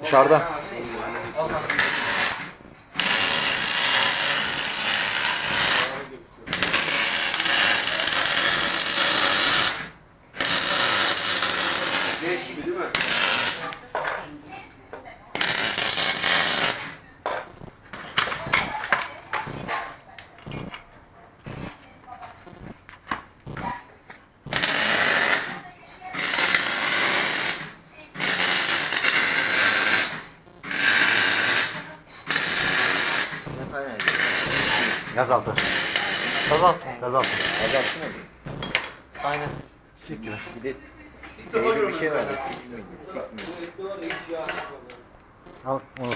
Dışarıda. Leş gibi değil mi? Gazaltı. Gazaltı. Gazaltı. Azaltı mı? Aynen. Bir de değerli bir şey vardı. Al onu.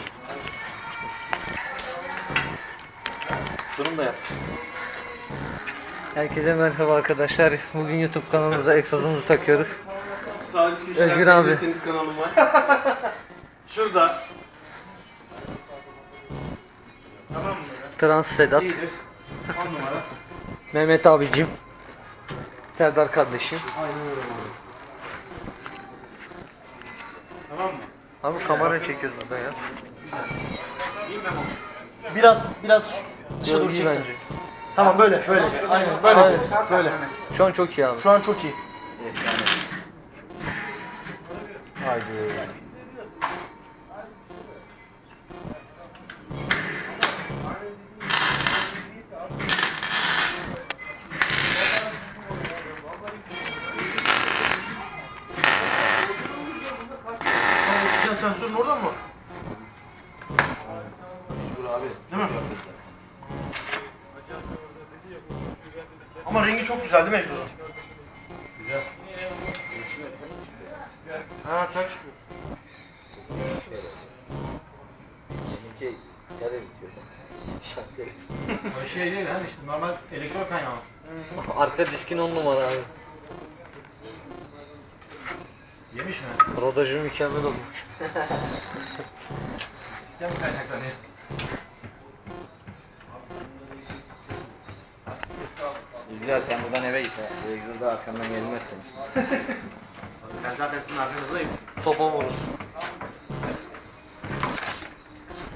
Sunum da yap. Herkese merhaba arkadaşlar. Bugün YouTube kanalımıza egzozumuzu takıyoruz. Sadece Özgür abi. kanalım var. Şurada. Tamam mı? Trans Sedat, İyidir. 10 numara. Mehmet abicim, Serdar kardeşim. Aynen öyle. Tamam mı? Abi kamera çekiyoruz burada ya. Biraz dışa doğru İyi çeksin. bence. Tamam böyle. Aynen böyle. Aynen. Böyle. Şu an çok iyi abi. Şu an çok iyi. Haydi. Sen sensörün oradan mı? Değil mi? Ama rengi çok güzel değil mi egzozun? Güzel. Ha tel çıkıyor. Seninki kere bitiyor. Şartlı. O şey değil ha işte normal elektrik kaynağı. Arka diskin 10 numara abi. Yemiş mi? Rodajı mükemmel olmuş. Sistem kaynaklanıyor. Güzel sen buradan eve git ha. Egzoda arkamdan gelmezsin. Ben zaten sizin arkanızdayım. Topa vurur.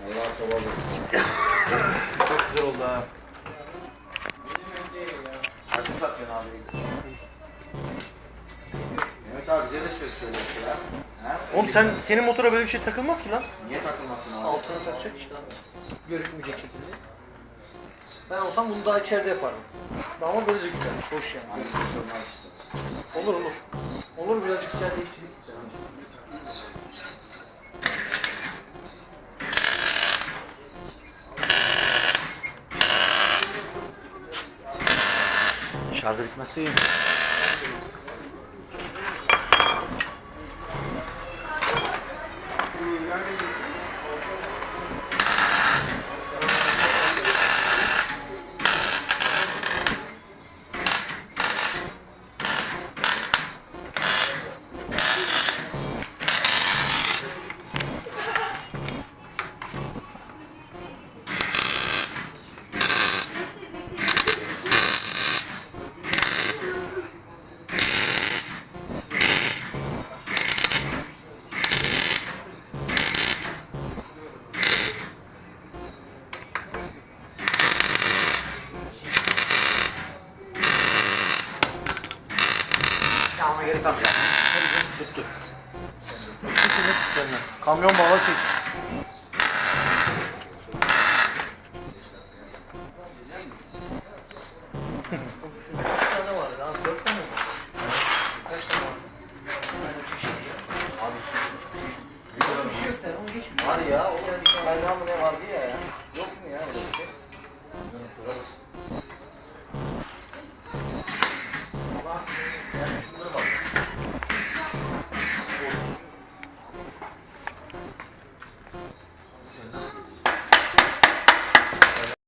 Allah sobalı. Çok güzel oldu ha. Kaçı satıyorsun abi? Mehmet abi bize de çöz şöyle bir şey ya. Ha? Oğlum senin motora böyle bir şey takılmaz ki lan. Niye takılmasın abi? Altına takacak işte abi. Görükmeyecek şekilde. Ben olsam bunu daha içeride yapardım. Ama böyle de güzel. Hoş yani. Aynı şey olmaz işte. Olur olur. Olur birazcık içeride işçilik isterim. Şarjı bitmesi iyi. Ama geri kalk ya. Tuttu. Kamyon bağla çek. Kaç tane var ya? 4 tane mi? Kaç tane var? Bir şey yok sen onu geçme. Var ya, o kaynağı mı ne vardı ya? Yok mu ya öyle bir şey?